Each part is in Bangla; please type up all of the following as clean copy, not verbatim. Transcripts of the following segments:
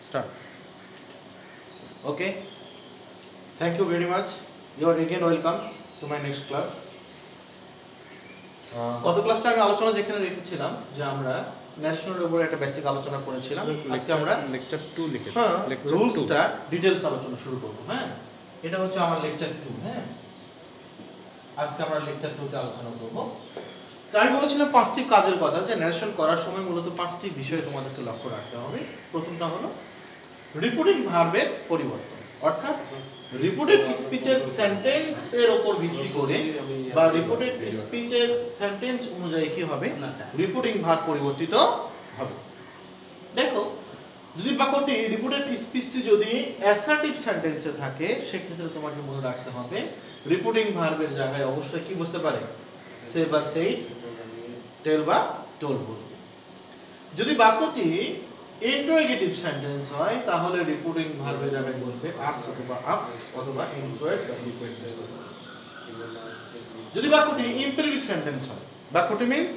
Start. Okay. Thank you very much. You are again welcome to my next class. গত ক্লাসে আমি আলোচনা যেখানে রেখেছিলাম যে আমরা ন্যারেশনের উপর একটা বেসিক আলোচনা করেছিলাম। আজকে আমরা লেকচার 2 লিখে রুলসটা ডিটেইলস আলোচনা শুরু করব। হ্যাঁ, এটা হচ্ছে আমার লেকচার 2। হ্যাঁ, আজকে আমরা লেকচার 2 তে আলোচনা করব। তো আমি বলেছিলাম 5টি কাজের কথা, যে ন্যারেশন করার সময় মূলত 5টি বিষয় তোমাদেরকে লক্ষ্য রাখতে হবে। প্রথমটা হলো রিপোর্টিং ভার্বের পরিবর্তন, অর্থাৎ রিপোর্টেড স্পিচের সেন্টেন্সের উপর ভিত্তি করে বা রিপোর্টেড স্পিচের সেন্টেন্স অনুযায়ী কি হবে, রিপোর্টিং ভার্ব পরিবর্তিত হবে। দেখো, যদি বাক্যটি রিপোর্টেড স্পিচটি যদি অ্যাসার্টিভ সেন্টেন্সে থাকে, সেক্ষেত্রে তোমাকে মনে রাখতে হবে রিপোর্টিং ভার্বের জায়গায় অবশ্যই কি বসতে পারে, সে বা সেই, টেল বা টোল বসবে। যদি বাক্যটি ইন্টারোগেটিভ সেন্টেন্স হয়, তাহলে রিপোর্টিং ভার্বের জায়গায় বসবে আস্ক অথবা আস্ক অথবা ইনকোয়ার্ড বা রিকোয়েস্ট বসতে পারে। যদি বাক্যটি ইম্পেরেটিভ সেন্টেন্স হয়, বাক্যটি মিন্স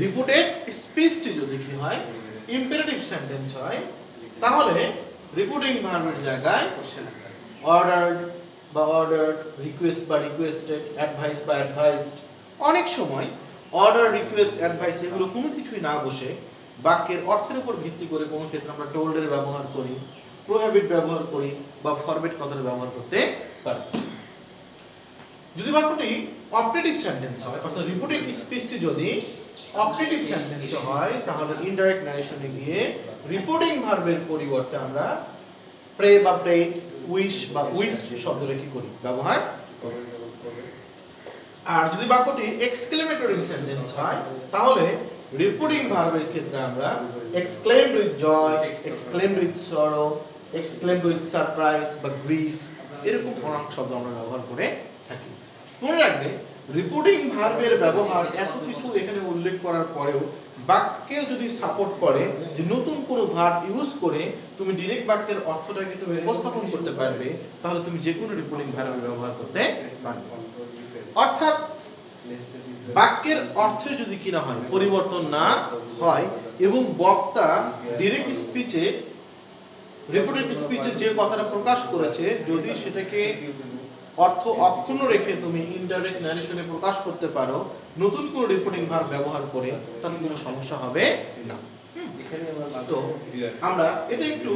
রিপোর্টেড স্পিচটি যদি কি হয়, ইম্পেরেটিভ সেন্টেন্স হয়, তাহলে রিপোর্টিং ভার্বের জায়গায় অর্ডারড বা অর্ডারড, রিকোয়েস্ট বা রিকোয়েস্টেড, অ্যাডভাইস বা অ্যাডভাইসড। অনেক সময় অর্ডার, রিকোয়েস্ট, অ্যাডভাইস এগুলো কোনো কিছুই না বসে বাক্যের অর্থের উপর ভিত্তি করে কোনো ক্ষেত্রে আমরা টোল্ডের ব্যবহার করি, প্রোহিবিট ব্যবহার করি বা ফরবিট কথাটা ব্যবহার করতে পারি। যদি বাক্যটি অপটেটিভ সেন্টেন্স হয়, অর্থাৎ রিপোর্টেড স্পিচটি যদি অপটেটিভ সেন্টেন্স হয়, তাহলে ইনডাইরেক্ট ন্যারেশনে গিয়ে রিপোর্টিং ভার্বের পরিবর্তে আমরা প্রে বা প্রেড, উইশ বা উইশড শব্দটা কি করি, ব্যবহার করি। আর যদি বাক্যটি এক্সক্লেমেটরি সেন্টেন্স হয়, তাহলে রিপোর্টিং ভার্বের ক্ষেত্রে আমরা exclaimed with joy, exclaimed with sorrow, exclaimed with surprise বা গ্রিফ, এরকম অনেক শব্দ আমরা ব্যবহার করে থাকি। মনে রাখবে, রিপোর্টিং ভার্বের ব্যবহার এত কিছু এখানে উল্লেখ করার পরেও বাক্যে যদি সাপোর্ট করে যে নতুন কোনো ভার্ব ইউজ করে তুমি ডিরেক্ট বাক্যের অর্থটাকে তুমি উপস্থাপন করতে পারবে, তাহলে তুমি যে কোনো রিপোর্টিং ভার্বের ব্যবহার করতে পারবে। অর্থাৎ বাক্যের অর্থে যদি কি না হয়, পরিবর্তন না হয় এবং বক্তা ডিরেক্ট স্পিচে, রিপোর্টেড স্পিচে যে কথাটা প্রকাশ করেছে, যদি সেটাকে অর্থ অক্ষুণ্ণ রেখে তুমি ইনডাইরেক্ট ন্যারেশনে প্রকাশ করতে পারো নতুন কোনো রিপোর্টিং ভার্ব ব্যবহার করে, তাতে কোনো সমস্যা হবে না। তো আমরা এটা একটু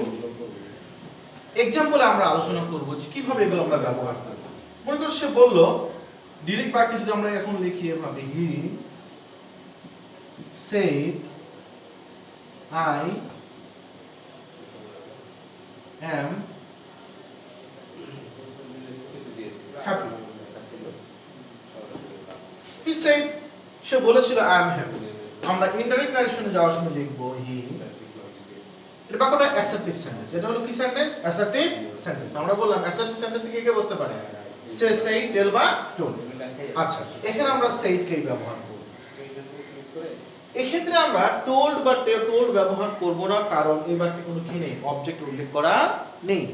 এক্সাম্পলে আমরা আলোচনা করব যে কিভাবে এগুলো আমরা ব্যবহার করব। মনে করো সে বলল, ডিরেক্ট বাক্যে যদি আমরা এখন লিখি এভাবে, he said I am happy. He said, সে বলেছিল আই অ্যাম হ্যাপি। আমরা ইনডাইরেক্ট ন্যারেশনে যাওয়ার সময় লিখব হি। এটা বাক্যটা অ্যাসার্টিভ সেন্টেন্স। এটা হলো কি সেন্টেন্স? Assertive sentence. আমরা বললাম অ্যাসার্টিভ সেন্টেন্সে কে কে বসতে পারে, সে, সেই, টেল বা টোল। আচ্ছা, এখানে আমরা সেইড কেই ব্যবহার করব। এক্ষেত্রে আমরা টোল্ড বা টোল্ড ব্যবহার করব না, কারণ এই বাক্যে কোনো কি নেই, অবজেক্ট উল্লেখ করা নেই।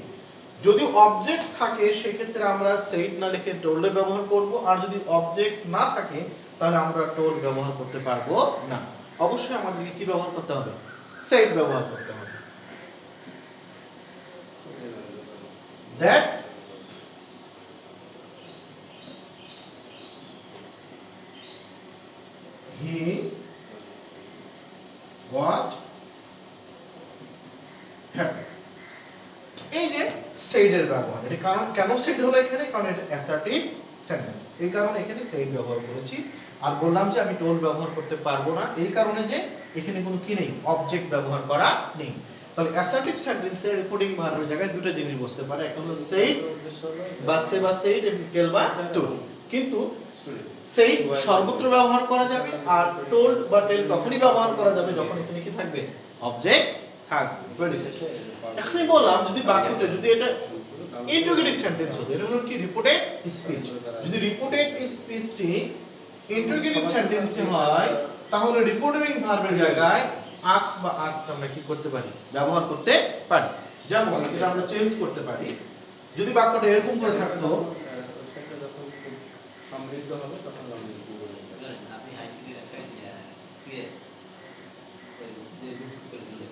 যদি অবজেক্ট থাকে সেক্ষেত্রে আমরা সেইড না লিখে টোল্ড ব্যবহার করব, আর যদি অবজেক্ট না থাকে তাহলে আমরা টোল্ড ব্যবহার করতে পারবো না। অবশ্যই আমাদেরকে কি ব্যবহার করতে হবে, সেইড ব্যবহার করতে হবে। That he was happy. এই যে সেইডের ব্যবহার, এটা কারণ কেন সেইড হলো এখানে, কারণ এটা অ্যাসার্টিভ সেন্টেন্স, এই কারণে এখানে সেইড ব্যবহার করেছি। আর বললাম যে আমি টোল ব্যবহার করতে পারবো না, এই কারণে যে এখানে কোনো কি নেই, অবজেক্ট ব্যবহার করা নেই। তাহলে অ্যাসার্টিভ সেন্টেন্সে রিপোর্টিং ভার্বের জায়গায় দুটো জিনিস বসতে পারে, একটা হলো সেইড বা সে বা সেইড এবং টেল বা টোল। কিন্তু সেইড সর্বত্র ব্যবহার করা যাবে, আর টোল্ড বা টেল তখনই ব্যবহার করা যাবে যখন এখানে কি থাকবে, অবজেক্ট থাকবে। এখন আমি বললাম যদি বাক্যটা, যদি এটা ইন্টারোগেটিভ সেন্টেন্স হতো, এটা হলো কি রিপোর্টেড স্পিচ। যদি রিপোর্টেড স্পিচটি ইন্টারোগেটিভ সেন্টেন্সে হয়, তাহলে রিপোর্টিং ভার্বের জায়গায় আক্স বা আক্সড আমরা কি করতে পারি, ব্যবহার করতে পারি। যেমন এটা আমরা চেঞ্জ করতে পারি, যদি বাক্যটা এরকম করে থাকতো, সমৃদ্ধ হবে তখন আপনি আইসিটি সিএ যে যুক্ত করেছিলেন,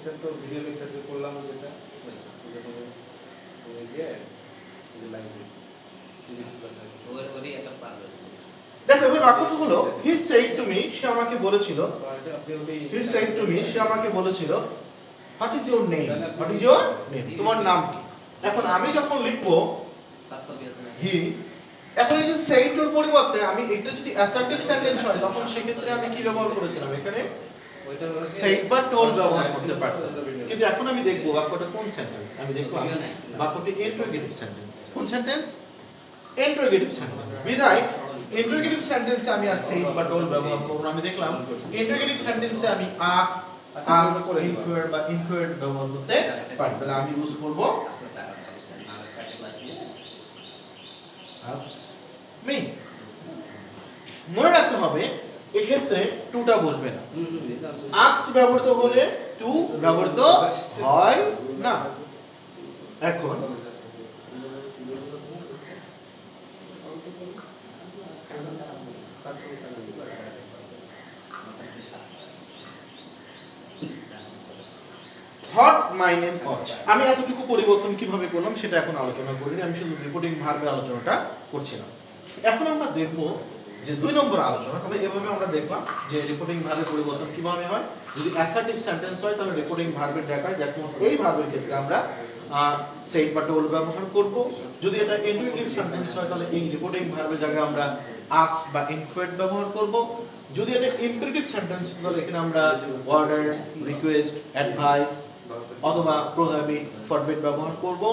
লেকচার তো ভিডিও লেকচার যে করলাম যেটা ওই যে লাইব্রেরি ওরই একটা পারবে দেখো এবার বাক্যটা হলো হি সেড টু মি, সে আমাকে বলেছিল, হি সেড টু মি, সে আমাকে বলেছিল what is your name, what is your name, তোমার নাম কি। এখন আমি যখন লিখবো সাবকপি আছে না হি, এখন এই যে সেড টুর পরিবর্তে আমি এটা যদি অ্যাসার্টিভ সেন্টেন্স হয় তখন সেক্ষেত্রে আমি কি ব্যবহার করেছিলাম, এখানে সেড বা টোল ব্যবহার করতে পারতাম। কিন্তু এখন আমি দেখব বাক্যটা কোন সেন্টেন্স, আমি দেখলাম বাক্যটি ইন্টারোগেটিভ সেন্টেন্স। কোন সেন্টেন্স? Interrogative sentence. বিধায় ইন্টারোগেটিভ সেন্টেন্সে আমি আর সেড বা টোল ব্যবহার করব না। আমি দেখলাম ইন্টারোগেটিভ সেন্টেন্সে আমি আস্ক, আস্ক, ইনকোয়ার বা ইনকোয়ার্ড ব্যবহার করতে পারি। তাহলে আমি ইউজ করব asked me। মনে রাখতে হবে এক্ষেত্রে টুটা বসবে না। asked ব্যবহৃত হলে টু ব্যবহৃত হয় না। এখন হট মাই নেম ওয়াজ, আমি এতটুকু পরিবর্তন কিভাবে করলাম সেটা এখন আলোচনা করিনি, আমি শুধু রিপোর্টিং ভার্বের আলোচনাটা করছিলাম। এখন আমরা দেখব যে 2 নম্বর আলোচনা। তবে এভাবে আমরা দেখলাম যে রিপোর্টিং ভার্বের পরিবর্তন কিভাবে হয়। যদি অ্যাসার্টিভ সেন্টেন্স হয় তাহলে রিপোর্টিং ভার্বের জায়গায় দ্যাট মিন্স এই ভার্বের ক্ষেত্রে আমরা সেড বা টোল ব্যবহার করব। যদি এটা ইন্টারোগেটিভ সেন্টেন্স হয় তাহলে এই রিপোর্টিং ভার্বের জায়গায় আমরা আস্ক বা ইনকোয়ার্ড ব্যবহার করব। যদি এটা ইম্পারেটিভ সেন্টেন্স তাহলে এখানে আমরা অর্ডার, রিকোয়েস্ট, অ্যাডভাইস অথবা প্রোহিবিট, ফরবিড ব্যবহার করব।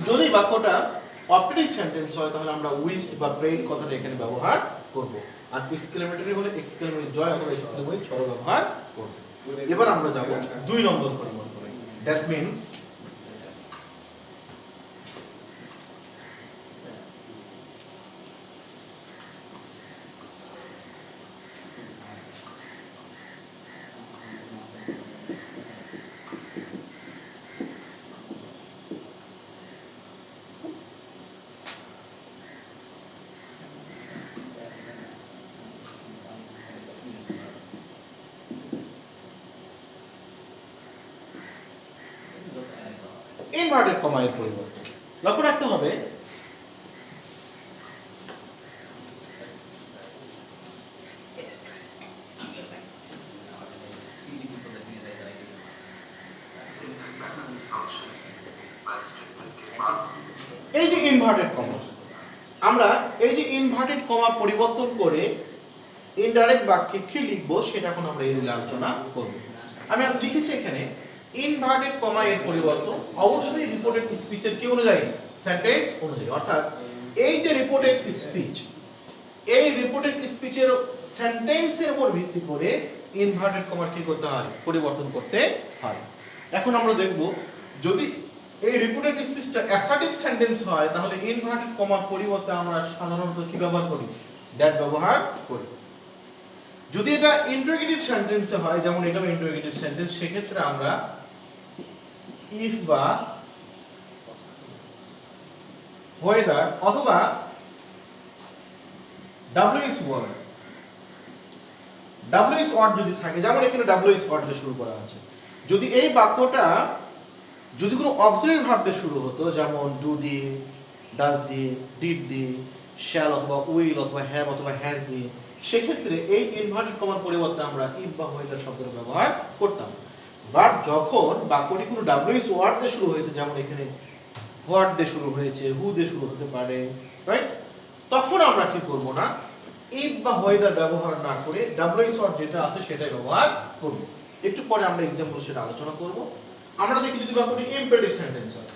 যদি বাক্যটা অপারেটিভ সেন্টেন্স হয় তাহলে আমরা উইশড বা প্রেড কথাটা এখানে ব্যবহার করব। আর এক্সক্লেমেটরি হলে এক্সক্লেমেটরি জয় অথবা এক্সক্লেমেটরি ছড়া ব্যবহার করব। এবার আমরা যাব 2 নম্বর পরিবর্তনে। দ্যাট মিন্স ইনভার্টেড কমা এর পরিবর্তন। লক্ষ্য রাখতে হবে এই যে ইনভার্টেড কমা, আমরা এই যে ইনভার্টেড কমা পরিবর্তন করে ইনডাইরেক্ট বাক্যে কি লিখবো সেটা এখন আমরা এই রুলে আলোচনা করব। আমি লিখেছি এখানে ইনভার্টেড কমা এর পরিবর্তন অবশ্যই রিপোর্টেড স্পিচের কি অনুযায়ী, সেন্টেন্স অনুযায়ী। অর্থাৎ এই যে রিপোর্টেড স্পিচ, এই রিপোর্টেড স্পিচের সেন্টেন্সের উপর ভিত্তি করে ইনভার্টেড কমা কি করতে হয়, পরিবর্তন করতে হয়। এখন আমরা দেখব যদি এই রিপোর্টেড স্পিচটা অ্যাসার্টিভ সেন্টেন্স হয় তাহলে ইনভার্টেড কমার পরিবর্তে আমরা সাধারণত কি ব্যবহার করি, দ্যাট ব্যবহার করি। যদি এটা ইন্টারোগেটিভ সেন্টেন্সে হয়, যেমন এটাও ইন্টারোগেটিভ সেন্টেন্স, সেক্ষেত্রে আমরা ইফ বা ওয়েদার অথবা ডাব্লিউএস ওয়ার্ড, ডাব্লিউএস ওয়ার্ড যদি থাকে, যেমন এখানে ডাব্লিউএস ওয়ার্ড দিয়ে শুরু করা আছে, যদি এই বাক্যটা যদি কোনো অক্সিলারি ভার্ব দিয়ে শুরু হতো, যেমন ডু দিয়ে, ডাজ দিয়ে, ডিড দিয়ে, শ্যাল অথবা উইল অথবা হ্যাভ অথবা হ্যাজ দিয়ে, সেক্ষেত্রে এই ইনভার্টেড কমার পরিবর্তে আমরা ইফ বা ওয়েদার শব্দের ব্যবহার করতাম। বাট যখন বাক্যটি কোনো ডাব্লিউএস ওয়ার্ড দিয়ে শুরু হয়েছে, যেমন এখানে হোয়াট দিয়ে শুরু হয়েছে, হু দিয়ে শুরু হতে পারে, রাইট, তখন আমরা কি করব না, ইফ বা ওয়েদার ব্যবহার না করে ডাব্লিউএস ওয়ার্ড যেটা আছে সেটাই ব্যবহার করব। একটু পরে আমরা एग्जांपल সেটা আলোচনা করব। আমরা দেখি যদি বাক্যটি ইম্পারেটিভ সেন্টেন্স হয়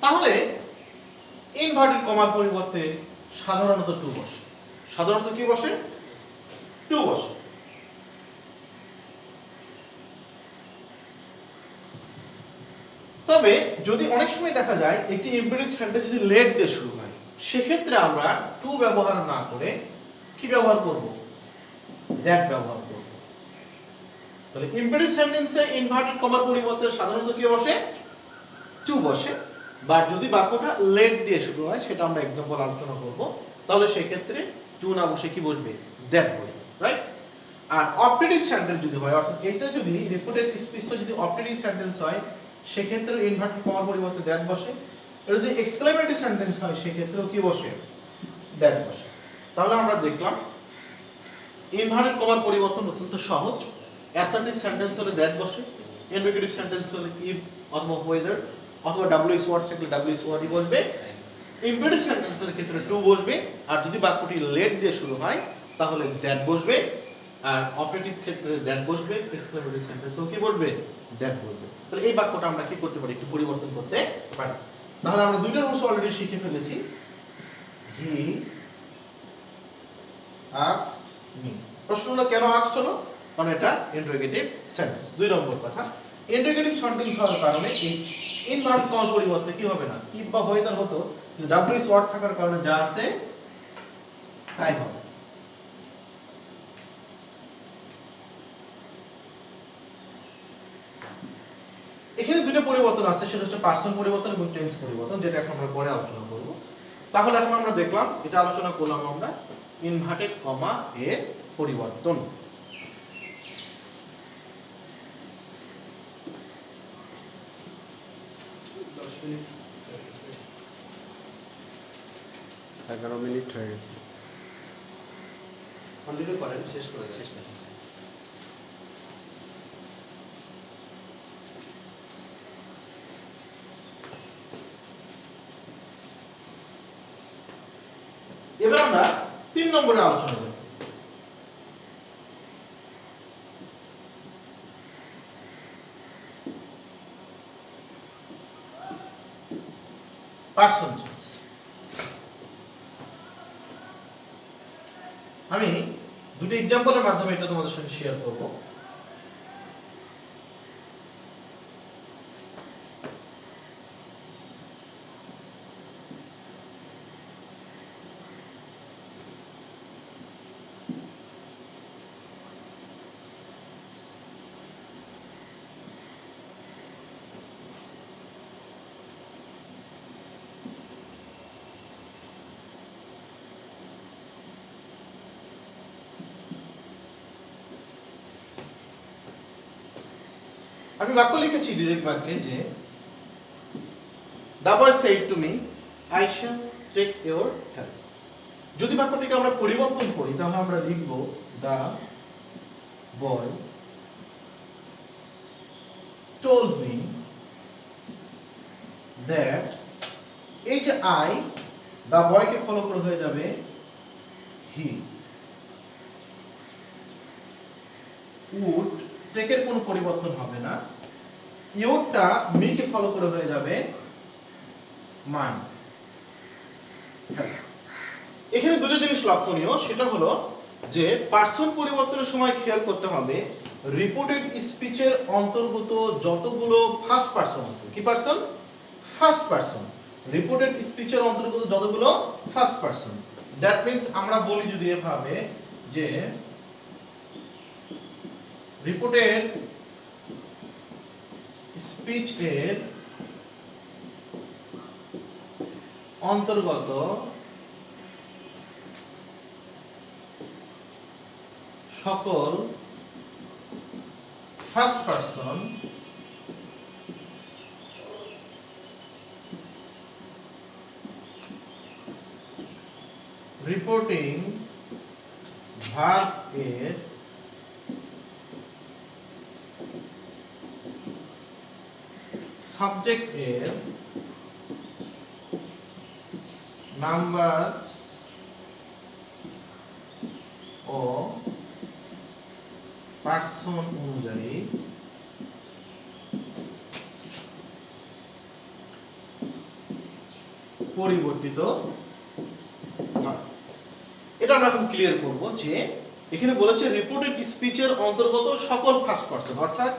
তাহলে ইনভার্টেড কমার পরিবর্তে সাধারণত টু বসে। সাধারণত কি বসে? টু বসে। তবে যদি অনেক সময় দেখা যায় একটি ইম্পারেটিভ সেন্টেন্স যদি লেট দিয়ে শুরু হয়, সেক্ষেত্রে আমরা টু ব্যবহার না করে কি ব্যবহার করব, দ্যাট ব্যবহার করব। তাহলে ইম্পারেটিভ সেন্টেন্সে ইনভার্টেড কমার পরিবর্তে সাধারণত কি বসে, টু বসে। বাট যদি বাক্যটা লেট দিয়ে শুরু হয়, সেটা আমরা एग्जांपल আলোচনা করব, তাহলে সেই ক্ষেত্রে টু না বসে কি বসবে, দ্যাট বসবে, রাইট। আর অপটেটিভ সেন্টেন্স যদি হয়, অর্থাৎ এটা যদি রিপোর্টেড স্পিচটা যদি অপটেটিভ সেন্টেন্স হয় সেক্ষেত্রে ইনভার্টেড কমার পরিবর্তে দ্যাট বসে। এটা যদি এক্সক্লেমেটরি সেন্টেন্স হয় সেক্ষেত্রেও কি বসে? দ্যাট বসে। তাহলে আমরা দেখলাম ইনভার্টেড কমার পরিবর্তন অত্যন্ত সহজ। অ্যাসার্টিভ সেন্টেন্স হলে দ্যাট বসে, ইন্ডিকেটিভ সেন্টেন্স হলে ইফ অথবা ওয়েদার অথবা ডাব্লিউএস ওয়ার্ড থাকলে ডাব্লিউএস ওয়ার্ডই বসবে। ইম্পেরেটিভ সেন্টেন্সের ক্ষেত্রে টু বসবে, আর যদি বাক্যটি লেট দিয়ে শুরু হয় তাহলে দ্যাট বসবে, আর অপারেটিভ ক্ষেত্রে দ্যাট বসবে, এক্সক্লেমেটরি সেন্টেন্সেও কি বসবে? দ্যাট বসবে। তাহলে এই বাক্যটা আমরা কি করতে পারি? একটু পরিবর্তন করতে পারি। তাহলে আমরা দুইটা রুলস অলরেডি শিখে ফেলেছি। He asked me. প্রশ্নটা কেন আস্কড হলো? কারণ এটা ইন্টারোগেটিভ সেন্টেন্স। 2 নম্বর কথা, ইন্টারোগেটিভ সেন্টেন্স হওয়ার কারণে এই ইনভার্টেড কমার পরিবর্তে কি হবে না? ইফ বা ওয়েদার হতো, কিন্তু ডাব্লিউএস ওয়ার্ড থাকার কারণে যা আছে তাই হবে। এখানে দুটো পরিবর্তন আছে, সেটা হচ্ছে পার্সন পরিবর্তন এবং টেন্স পরিবর্তন, যেটা এখন আমরা পরে আলোচনা করব। তাহলে এখন আমরা দেখলাম, এটা আলোচনা করলাম আমরা ইনভার্টেড কমা এর পরিবর্তন। মিনিট 11 মিনিট হয়ে গেছে। কন্টিনিউ করেন, শেষ করে শেষ করেন। এবার আমরা 3 নম্বরে আলোচনা করব। Person change. আমি দুটো এক্সাম্পলের মাধ্যমে এটা তোমাদের সাথে শেয়ার করব। আমি বাক্য লিখেছি ডিরেক্ট বাক্যে যে the boy said to me I shall take your help. যদি বাক্যটিকে আমরা পরিবর্তন করি তাহলে আমরা লিখব the boy told me that, এই যে আই দ্য বয়কে ফলো করে হয়ে যাবে হি, উড টেকের কোনো পরিবর্তন হবে না, ইউরটা মিকে ফলো করে হয়ে যাবে মাই। এখানে দুটো জিনিস লক্ষণীয়, সেটা হলো যে পার্সন পরিবর্তনের সময় খেয়াল করতে হবে রিপোর্টেড স্পিচের অন্তর্গত যতগুলো ফার্স্ট পারসন আছে, কি পারসন? First person. রিপোর্টেড স্পিচের অন্তর্গত যতগুলো ফার্স্ট পারসন, দ্যাট মিন্স আমরা বলি যদি এভাবে যে রিপোর্টেড স্পিচ এর অন্তর্গত সকল ফার্স্ট পারসন রিপোর্টিং ভার্ব এর সাবজেক্ট এর নাম্বার ও পার্সন অনুযায়ী পরিবর্তিত হয়। এটা আমরা এখন ক্লিয়ার করব যে এখানে বলেছে রিপোর্টেড স্পিচের অন্তর্গত সকল ফার্স্ট পারসন, অর্থাৎ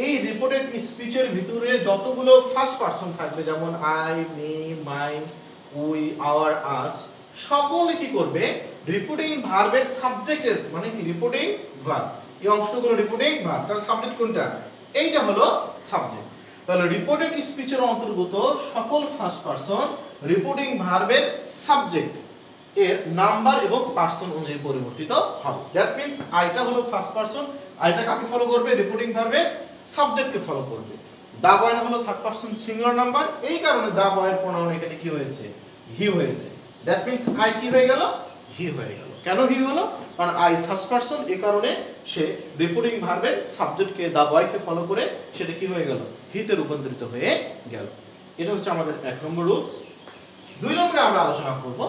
এই রিপোর্টেড স্পিচের ভিতরে যতগুলো ফার্স্ট পারসন থাকবে, যেমন I, me, my, we, our, us, সকলে কি করবে? রিপোর্টিং ভার্বের সাবজেক্টের, মানে কি রিপোর্টিং ভার্ব, এই অংশগুলো রিপোর্টিং ভার্ব, তার সাবজেক্ট কোনটা? এইটা হলো সাবজেক্ট। তাহলে রিপোর্টেড স্পিচের অন্তর্গত সকল ফার্স্ট পারসন রিপোর্টিং ভার্বের সাবজেক্ট, এর নাম্বার এবং পার্সন অনুযায়ী পরিবর্তিত হবে। দ্যাট মিন্স আইটা হলো ফার্স্ট পার্সন, আইটা কাকে ফলো করবে? রিপোর্টিং ভার্বের সাবজেক্টকে ফলো করবে। দা বয়টা হলো থার্ড পার্সন সিঙ্গুলার নাম্বার, এই কারণে দা বয়ের প্রোনাউন এখানে কি হয়েছে? হি হয়েছে। দ্যাট মিন্স আই কি হয়ে গেল? হি হয়ে গেল। কেন হি হলো? কারণ আই ফার্স্ট পার্সন, এই কারণে সে রিপোর্টিং ভার্বের সাবজেক্টকে দা বয়কে ফলো করে সেটা কি হয়ে গেল? হিতে রূপান্তরিত হয়ে গেল। এটা হচ্ছে আমাদের 1 নম্বর রুলস। 2 নম্বরে আমরা আলোচনা করব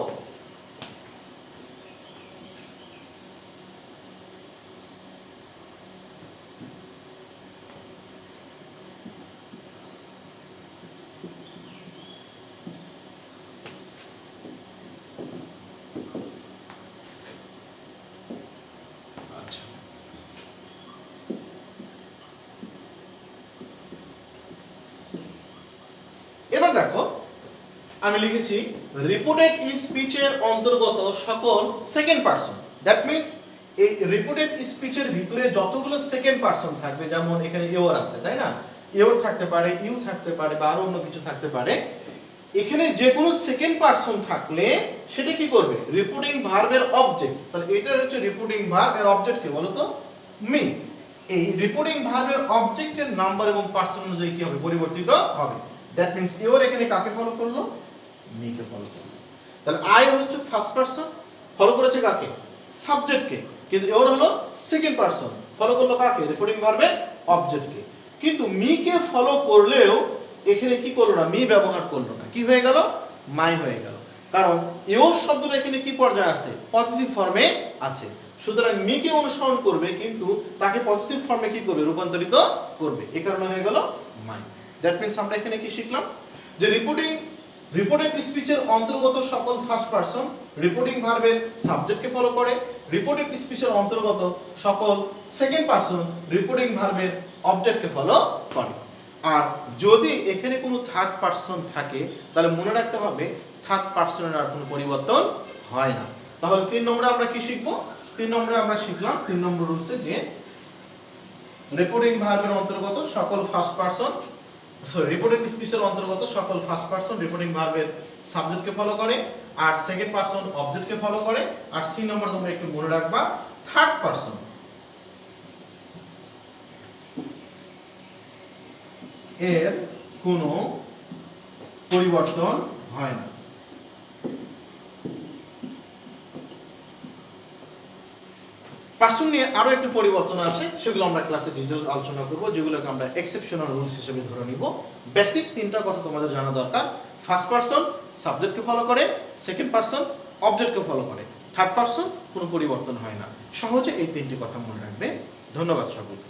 আচ্ছা এবার দেখো আমি লিখেছি রিপোর্টেড স্পিচের অন্তর্গত সকল সেকেন্ড পারসন। দ্যাট মিন্স এই রিপোর্টেড স্পিচের ভিতরে যতগুলো সেকেন্ড পারসন থাকবে, যেমন এখানে ইওর আছে তাই না, ইওর থাকতে পারে, ইউ থাকতে পারে বা আরো অন্য কিছু থাকতে পারে, এখানে যে কোনো সেকেন্ড পারসন থাকলে সেটা কি করবে? রিপোর্টিং ভার্বের অবজেক্ট। তাহলে এটা হচ্ছে রিপোর্টিং ভার্ব, এর অবজেক্ট কি বলো তো? মি। এই রিপোর্টিং ভার্বের অবজেক্টের নাম্বার এবং পারসন অনুযায়ী কি হবে? পরিবর্তিত হবে। দ্যাট মিন্স ইওর এখানে কাকে ফলো করলো? মি কে ফলো করলো। তাহলে আই হচ্ছে ফার্স্ট পারসন, ফলো করেছে কাকে? সাবজেক্টকে। কিন্তু ইওর হলো সেকেন্ড পারসন, ফলো করলো কাকে? রিপোর্টিং ভার্বের অবজেক্টকে। কিন্তু মি কে ফলো করলেও এখানে কি করলো না? মি ব্যবহার করলো না। কি হয়ে গেল? মাই হয়ে গেল। কারণ ইওর শব্দটা এখানে কি পর্যায়ে আছে? পজিটিভ ফর্মে আছে। সুতরাং মি কে অনুসরণ করবে কিন্তু তাকে পজিটিভ ফর্মে কি করবে? রূপান্তরিত করবে। এই কারণে হয়ে গেল মাই। দ্যাট মিন্স আমরা এখানে কি শিখলাম? যে রিপোর্টেড স্পিচের অন্তর্গত সকল ফার্স্ট পারসন রিপোর্টিং ভার্বের সাবজেক্টকে ফলো করে, রিপোর্টেড স্পিচের অন্তর্গত সকল সেকেন্ড পারসন রিপোর্টিং ভার্বের অবজেক্টকে ফলো করে। আর যদি এখানে কোনো থার্ড পারসন থাকে তাহলে মনে রাখতে হবে থার্ড পারসনের আর কোনো পরিবর্তন হয় না। তাহলে 3 নম্বরে আমরা কি শিখবো? 3 নম্বরে আমরা শিখলাম 3 নম্বর রুলসে যে রিপোর্টিং ভার্বের অন্তর্গত সকল ফার্স্ট পারসন রিপোর্টেড স্পিচের অন্তর্গত সকল ফার্স্ট পারসন রিপোর্টিং ভার্বের সাবজেক্টকে ফলো করে, আর সেকেন্ড পারসন অবজেক্টকে ফলো করে। আর সি নম্বর তোমরা একটু মনে রাখবা, থার্ড পারসন এর কোনো পরিবর্তন হয় না। পার্সন নিয়ে আরো একটু পরিবর্তন আছে, সেগুলো আমরা ক্লাসে ডিটেইলস আলোচনা করব, যেগুলোকে আমরা এক্সেপশনাল রুলস হিসেবে ধরে নিব। বেসিক 3টা কথা তোমাদের জানা দরকার। ফার্স্ট পারসন সাবজেক্টকে ফলো করে, সেকেন্ড পারসন অবজেক্টকে ফলো করে, থার্ড পারসন কোনো পরিবর্তন হয় না। সহজে এই 3টি কথা মনে রাখবে। ধন্যবাদ সকলকে।